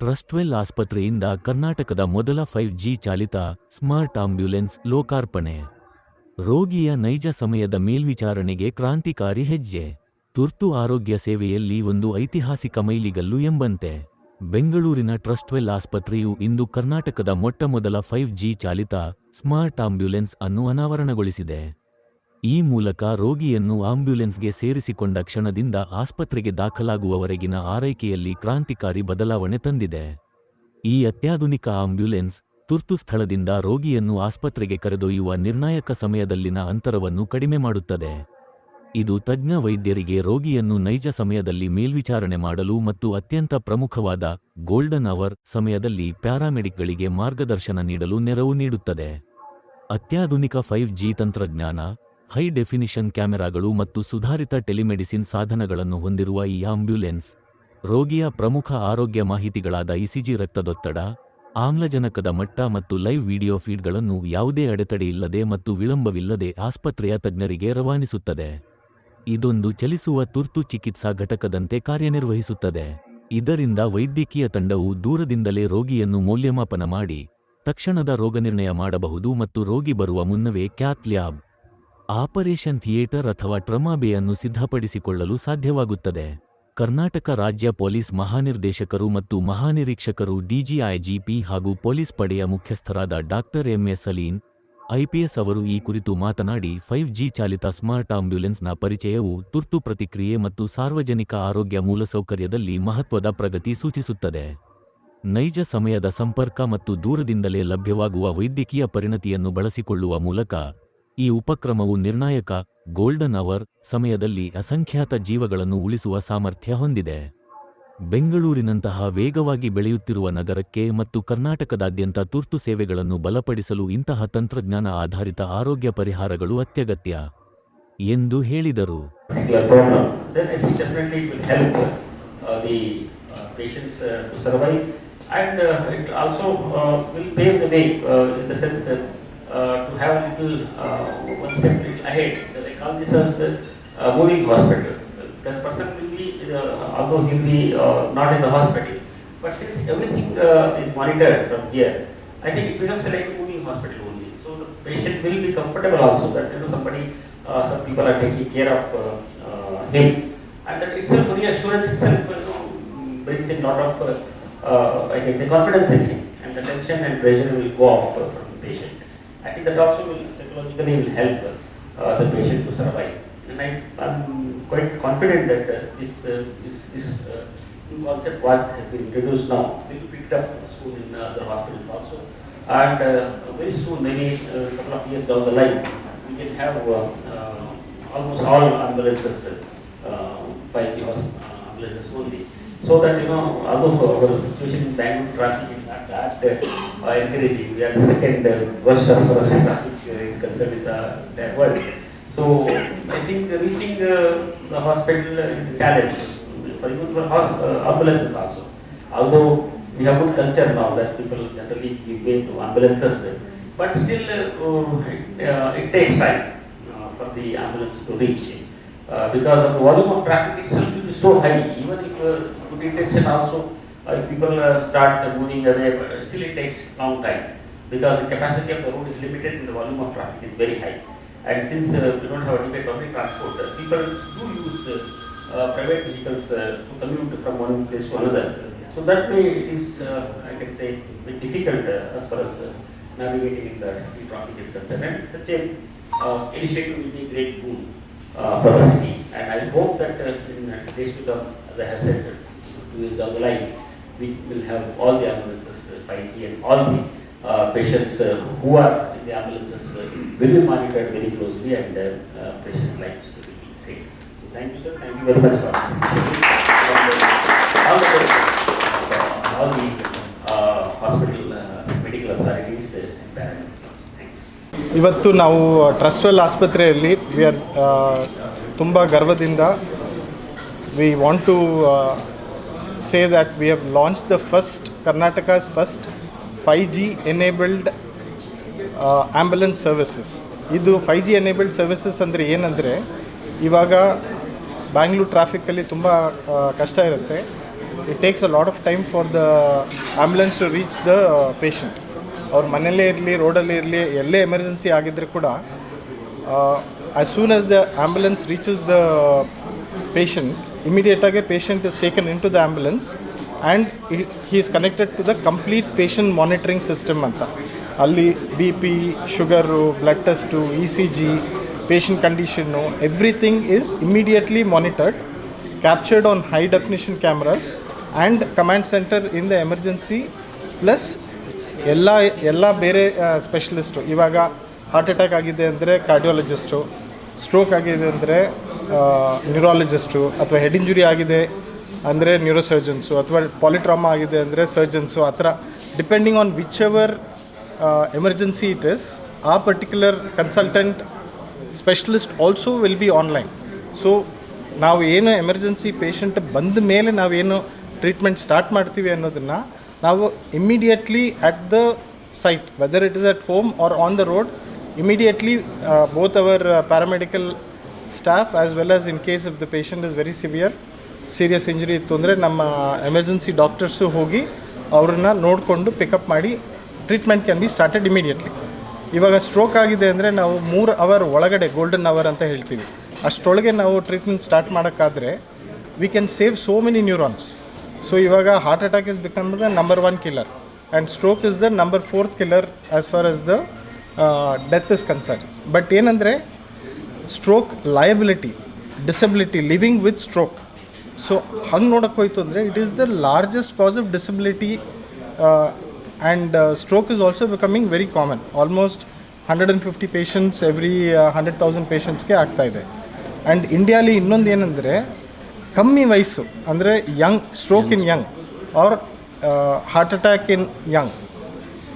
ಟ್ರಸ್ಟ್ವೆಲ್ ಆಸ್ಪತ್ರೆಯಿಂದ ಕರ್ನಾಟಕದ ಮೊದಲ 5G ಚಾಲಿತ ಸ್ಮಾರ್ಟ್ ಆಂಬ್ಯುಲೆನ್ಸ್ ಲೋಕಾರ್ಪಣೆ. ರೋಗಿಯ ನೈಜ ಸಮಯದ ಮೇಲ್ವಿಚಾರಣೆಗೆ ಕ್ರಾಂತಿಕಾರಿ ಹೆಜ್ಜೆ. ತುರ್ತು ಆರೋಗ್ಯ ಸೇವೆಯಲ್ಲಿ ಒಂದು ಐತಿಹಾಸಿಕ ಮೈಲಿಗಲ್ಲು ಎಂಬಂತೆ ಬೆಂಗಳೂರಿನ ಟ್ರಸ್ಟ್ವೆಲ್ ಆಸ್ಪತ್ರೆಯು ಇಂದು ಕರ್ನಾಟಕದ ಮೊಟ್ಟಮೊದಲ 5G ಚಾಲಿತ ಸ್ಮಾರ್ಟ್ ಆಂಬ್ಯುಲೆನ್ಸ್ ಅನ್ನು ಅನಾವರಣಗೊಳಿಸಿದೆ. ಈ ಮೂಲಕ ರೋಗಿಯನ್ನು ಆಂಬ್ಯುಲೆನ್ಸ್ಗೆ ಸೇರಿಸಿಕೊಂಡ ಕ್ಷಣದಿಂದ ಆಸ್ಪತ್ರೆಗೆ ದಾಖಲಾಗುವವರೆಗಿನ ಆರೈಕೆಯಲ್ಲಿ ಕ್ರಾಂತಿಕಾರಿ ಬದಲಾವಣೆ ತಂದಿದೆ. ಈ ಅತ್ಯಾಧುನಿಕ ಆಂಬ್ಯುಲೆನ್ಸ್ ತುರ್ತು ಸ್ಥಳದಿಂದ ರೋಗಿಯನ್ನು ಆಸ್ಪತ್ರೆಗೆ ಕರೆದೊಯ್ಯುವ ನಿರ್ಣಾಯಕ ಸಮಯದಲ್ಲಿನ ಅಂತರವನ್ನು ಕಡಿಮೆ ಮಾಡುತ್ತದೆ. ಇದು ತಜ್ಞ ವೈದ್ಯರಿಗೆ ರೋಗಿಯನ್ನು ನೈಜ ಸಮಯದಲ್ಲಿ ಮೇಲ್ವಿಚಾರಣೆ ಮಾಡಲು ಮತ್ತು ಅತ್ಯಂತ ಪ್ರಮುಖವಾದ ಗೋಲ್ಡನ್ ಅವರ್ ಸಮಯದಲ್ಲಿ ಪ್ಯಾರಾಮೆಡಿಕ್ಗಳಿಗೆ ಮಾರ್ಗದರ್ಶನ ನೀಡಲು ನೆರವು ನೀಡುತ್ತದೆ. ಅತ್ಯಾಧುನಿಕ 5G ತಂತ್ರಜ್ಞಾನ, ಹೈ ಡೆಫಿನಿಷನ್ ಕ್ಯಾಮೆರಾಗಳು ಮತ್ತು ಸುಧಾರಿತ ಟೆಲಿಮೆಡಿಸಿನ್ ಸಾಧನಗಳನ್ನು ಹೊಂದಿರುವ ಈ ಆಂಬ್ಯುಲೆನ್ಸ್ ರೋಗಿಯ ಪ್ರಮುಖ ಆರೋಗ್ಯ ಮಾಹಿತಿಗಳಾದ ಇಸಿಜಿ, ರಕ್ತದೊತ್ತಡ, ಆಮ್ಲಜನಕದ ಮಟ್ಟ ಮತ್ತು ಲೈವ್ ವಿಡಿಯೋ ಫೀಡ್ಗಳನ್ನು ಯಾವುದೇ ಅಡೆತಡೆಯಿಲ್ಲದೆ ಮತ್ತು ವಿಳಂಬವಿಲ್ಲದೆ ಆಸ್ಪತ್ರೆಯ ತಜ್ಞರಿಗೆ ರವಾನಿಸುತ್ತದೆ. ಇದೊಂದು ಚಲಿಸುವ ತುರ್ತು ಚಿಕಿತ್ಸಾ ಘಟಕದಂತೆ ಕಾರ್ಯನಿರ್ವಹಿಸುತ್ತದೆ. ಇದರಿಂದ ವೈದ್ಯಕೀಯ ತಂಡವು ದೂರದಿಂದಲೇ ರೋಗಿಯನ್ನು ಮೌಲ್ಯಮಾಪನ ಮಾಡಿ ತಕ್ಷಣದ ರೋಗನಿರ್ಣಯ ಮಾಡಬಹುದು ಮತ್ತು ರೋಗಿ ಬರುವ ಮುನ್ನವೇ ಕ್ಯಾತ್ ಲ್ಯಾಬ್, ಆಪರೇಷನ್ ಥಿಯೇಟರ್ ಅಥವಾ ಟ್ರಮಾ ಬೇಯನ್ನು ಸಿದ್ಧಪಡಿಸಿಕೊಳ್ಳಲು ಸಾಧ್ಯವಾಗುತ್ತದೆ. ಕರ್ನಾಟಕ ರಾಜ್ಯ ಪೊಲೀಸ್ ಮಹಾನಿರ್ದೇಶಕರು ಮತ್ತು ಮಹಾನಿರೀಕ್ಷಕರು ಡಿಜಿಐಜಿಪಿ ಹಾಗೂ ಪೊಲೀಸ್ ಪಡೆಯ ಮುಖ್ಯಸ್ಥರಾದ ಡಾಕ್ಟರ್ MS ಸಲೀನ್ IPS ಅವರು ಈ ಕುರಿತು ಮಾತನಾಡಿ, 5G ಚಾಲಿತ ಸ್ಮಾರ್ಟ್ ಆಂಬ್ಯುಲೆನ್ಸ್ನ ಪರಿಚಯವು ತುರ್ತು ಪ್ರತಿಕ್ರಿಯೆ ಮತ್ತು ಸಾರ್ವಜನಿಕ ಆರೋಗ್ಯ ಮೂಲಸೌಕರ್ಯದಲ್ಲಿ ಮಹತ್ವದ ಪ್ರಗತಿ ಸೂಚಿಸುತ್ತದೆ. ನೈಜ ಸಮಯದ ಸಂಪರ್ಕ ಮತ್ತು ದೂರದಿಂದಲೇ ಲಭ್ಯವಾಗುವ ವೈದ್ಯಕೀಯ ಪರಿಣತಿಯನ್ನು ಬಳಸಿಕೊಳ್ಳುವ ಮೂಲಕ ಈ ಉಪಕ್ರಮವು ನಿರ್ಣಾಯಕ ಗೋಲ್ಡನ್ ಅವರ್ ಸಮಯದಲ್ಲಿ ಅಸಂಖ್ಯಾತ ಜೀವಗಳನ್ನು ಉಳಿಸುವ ಸಾಮರ್ಥ್ಯ ಹೊಂದಿದೆ. ಬೆಂಗಳೂರಿನಂತಹ ವೇಗವಾಗಿ ಬೆಳೆಯುತ್ತಿರುವ ನಗರಕ್ಕೆ ಮತ್ತು ಕರ್ನಾಟಕದಾದ್ಯಂತ ತುರ್ತು ಸೇವೆಗಳನ್ನು ಬಲಪಡಿಸಲು ಇಂತಹ ತಂತ್ರಜ್ಞಾನ ಆಧಾರಿತ ಆರೋಗ್ಯ ಪರಿಹಾರಗಳು ಅತ್ಯಗತ್ಯ ಎಂದು ಹೇಳಿದರು. To have a little one step ahead. They call this as moving hospital. The person will be, although he will be not in the hospital, but since everything is monitored from here, I think it becomes like a moving hospital only. So the patient will be comfortable also that somebody, some people are taking care of him, and that itself, reassurance itself, brings in lot of, I can say, confidence in him, and the tension and pressure will go off from the patient. I think that also will psychologically will help the patient to survive, and I'm quite confident that this new concept what has been introduced now will be picked up soon in other hospitals also, and very soon, maybe a couple of years down the line, we can have almost all ambulances 5G ambulances only, so that although our situation in Bangalore traffic is not that encouraging, we are the second worst as far as traffic is concerned in the entire world. So I think reaching the hospital is a challenge for even for ambulances also. Although we have good culture now that people generally give way to ambulances, but still it takes time for the ambulance to reach. Because of the volume of traffic itself will be so high, even if good intention also, if people start moving away, but still it takes long time because the capacity of the road is limited and the volume of traffic is very high. And since we don't have adequate public transport, people do use private vehicles to commute from one place to another. So that way it is, I can say, a bit difficult as far as navigating in the street traffic is concerned. And such a initiative will be a great boon for the city, and I hope that in days to come, as I have said, 2 years down the line, we will have all the ambulances 5G, and all the patients who are in the ambulances will be monitored very closely, and precious lives will be saved. So thank you, sir. Thank you very much for all the hospital medical authorities and paramedics. ಇವತ್ತು ನಾವು ಟ್ರಸ್ಟ್ವೆಲ್ ಆಸ್ಪತ್ರೆಯಲ್ಲಿ ತುಂಬ ಗರ್ವದಿಂದ we want to say that we have launch the Karnataka's first 5G enabled ambulance services. ಇದು 5G enabled services ಅಂದರೆ ಏನಂದರೆ, ಇವಾಗ ಬ್ಯಾಂಗ್ಳೂರು ಟ್ರಾಫಿಕ್ಕಲ್ಲಿ ತುಂಬ ಕಷ್ಟ ಇರುತ್ತೆ. It takes a lot of time for the ambulance to reach the patient. ಅವ್ರ ಮನೆಯಲ್ಲೇ ಇರಲಿ, ರೋಡಲ್ಲಿ ಇರಲಿ, ಎಲ್ಲೇ ಎಮರ್ಜೆನ್ಸಿ ಆಗಿದ್ದರೆ ಕೂಡ as soon as the ambulance reaches the patient, immediately patient is taken into the ambulance and he is connected to the complete patient monitoring system anta. Alli BP, sugar, blood test, ECG, patient condition, everything is immediately monitored, captured on high definition cameras, and command center in the emergency plus ಎಲ್ಲ ಬೇರೆ specialist. ಇವಾಗ heart attack ಆಗಿದೆ ಅಂದರೆ cardiologist, stroke ಆಗಿದೆ ಅಂದರೆ ನ್ಯೂರಾಲಜಿಸ್ಟು, ಅಥವಾ head injury ಆಗಿದೆ ಅಂದರೆ ನ್ಯೂರೋಸರ್ಜನ್ಸು, ಅಥವಾ ಪಾಲಿಟ್ರಾಮಾ ಆಗಿದೆ ಅಂದರೆ ಸರ್ಜನ್ಸು, ಆ ಥರ depending on whichever emergency it is, ಆ particular consultant specialist also will be online. So ನಾವು ಏನು ಎಮರ್ಜೆನ್ಸಿ ಪೇಷಂಟ್ ಬಂದ ಮೇಲೆ ನಾವೇನು ಟ್ರೀಟ್ಮೆಂಟ್ ಸ್ಟಾರ್ಟ್ ಮಾಡ್ತೀವಿ ಅನ್ನೋದನ್ನು ನಾವು immediately at the site, whether it is at home or on the road, immediately both our paramedical staff as well as in case if the patient is very serious injury ಇತ್ತು ಅಂದರೆ ನಮ್ಮ emergency doctors ಹೋಗಿ ಅವ್ರನ್ನ ನೋಡಿಕೊಂಡು pickup ಮಾಡಿ treatment can be started immediately. ಇವಾಗ stroke ಆಗಿದೆ ಅಂದರೆ ನಾವು 3 ಅವರ್ ಒಳಗಡೆ ಗೋಲ್ಡನ್ ಅವರ್ ಅಂತ ಹೇಳ್ತೀವಿ, ಅಷ್ಟರೊಳಗೆ ನಾವು ಟ್ರೀಟ್ಮೆಂಟ್ ಸ್ಟಾರ್ಟ್ ಮಾಡೋಕ್ಕಾದರೆ we can save so many neurons. So ಇವಾಗ heart attack is become the number 1 killer and stroke is the number 4th killer as far as the death is concern. But ಏನಂದರೆ stroke liability, disability, living with stroke, so ಹಂಗೆ ನೋಡೋಕ್ಕೆ ಹೋಯ್ತು ಅಂದರೆ it is the largest cause of disability and stroke is also becoming very common. Almost 150 patients every 100,000 ಪೇಷಂಟ್ಸ್ಗೆ ಆಗ್ತಾಯಿದೆ. And ಇಂಡಿಯಾಲಿ ಇನ್ನೊಂದು ಏನಂದರೆ ಕಮ್ಮಿ ವಯಸ್ಸು, ಅಂದರೆ young stroke in young or heart attack in young,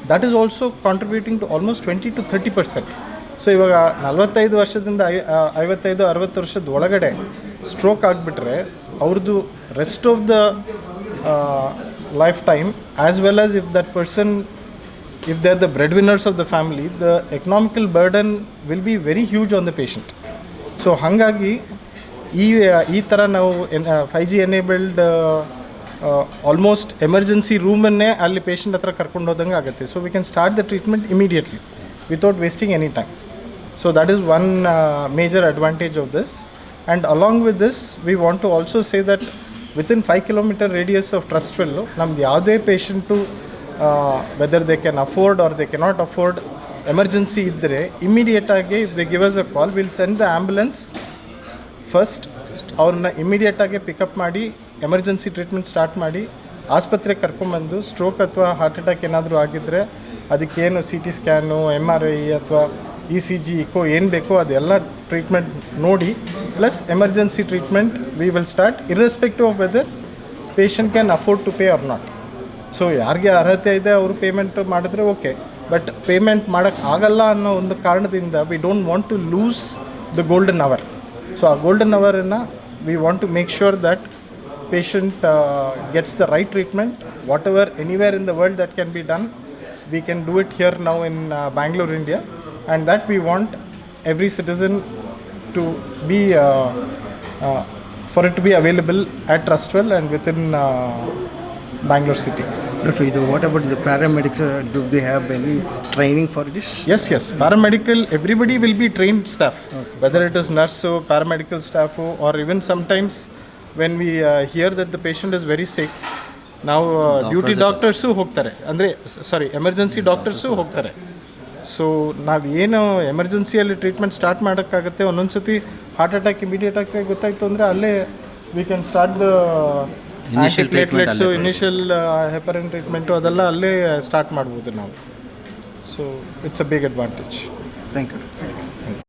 that is also contributing to almost 20 to 30%. So ಇವಾಗ 45 ವರ್ಷದಿಂದ 55-60 ವರ್ಷದ ಒಳಗಡೆ ಸ್ಟ್ರೋಕ್ ಆಗಿಬಿಟ್ರೆ ಅವ್ರದ್ದು rest of the life time as well as if that person, if they are the bread winners of the family, the economical burden will be very huge on the patient. So ಹಾಗಾಗಿ ಈ ಥರ ನಾವು 5G enabled almost emergency ರೂಮನ್ನೇ ಅಲ್ಲಿ patient ಹತ್ರ ಕರ್ಕೊಂಡು ಹೋದಂಗೆ ಆಗುತ್ತೆ. So we can start the treatment immediately without wasting any time. So that is one major advantage of this. And along with this we want to also say that within 5 kilometre radius of Trustwell ನಮ್ದು ಯಾವುದೇ patient whether they can afford or they cannot afford emergency ಇದ್ದರೆ ಇಮಿಡಿಯೇಟಾಗಿ if they give us a call, will send the ambulance first. ಅವ್ರನ್ನ ಇಮಿಡಿಯೇಟಾಗಿ pickup ಮಾಡಿ emergency treatment start ಮಾಡಿ ಆಸ್ಪತ್ರೆಗೆ ಕರ್ಕೊಂಬಂದು ಸ್ಟ್ರೋಕ್ ಅಥವಾ ಹಾರ್ಟ್ ಅಟ್ಯಾಕ್ ಏನಾದರೂ ಆಗಿದ್ದರೆ ಅದಕ್ಕೇನು CT ಸ್ಕ್ಯಾನು, MRI ಅಥವಾ ECG, ಇಕೋ ಏನು ಬೇಕೋ ಅದೆಲ್ಲ ಟ್ರೀಟ್ಮೆಂಟ್ ನೋಡಿ plus emergency treatment we will start irrespective of whether patient can afford to pay or not. So ಯಾರಿಗೆ ಅರ್ಹತೆ ಇದೆ ಅವರು ಪೇಮೆಂಟ್ ಮಾಡಿದ್ರೆ ಓಕೆ, ಬಟ್ ಪೇಮೆಂಟ್ ಮಾಡೋಕ್ಕೆ ಆಗಲ್ಲ ಅನ್ನೋ ಒಂದು ಕಾರಣದಿಂದ we don't want to lose the golden hour. So ಆ ಗೋಲ್ಡನ್ ಅವರನ್ನು we want to make sure that patient gets the right treatment. Whatever, anywhere in the world that can be done, we can do it here now in Bangalore, India, and that we want every citizen to be for it to be available at Trustwell and within Bangalore city. Doctor, what about the paramedics? Do they have any training for this? Yes. Paramedical, everybody will be trained staff, whether it is nurse or paramedical staff or even sometimes when we hear that the patient is very sick, ನಾವು duty doctors ಹೋಗ್ತಾರೆ, ಅಂದರೆ emergency doctors ಹೋಗ್ತಾರೆ. So ನಾವು ಏನು ಎಮರ್ಜೆನ್ಸಿಯಲ್ಲಿ treatment start ಮಾಡೋಕ್ಕಾಗುತ್ತೆ. ಒಂದೊಂದು ಸತಿ heart attack ಇಮಿಡಿಯೇಟಾಗಿ ಗೊತ್ತಾಯಿತು ಅಂದರೆ ಅಲ್ಲೇ we can start the antiplatelets, initial heparin treatment ಅದೆಲ್ಲ ಅಲ್ಲೇ ಸ್ಟಾರ್ಟ್ ಮಾಡ್ಬೋದು ನಾವು. So it's a big advantage. Thank you.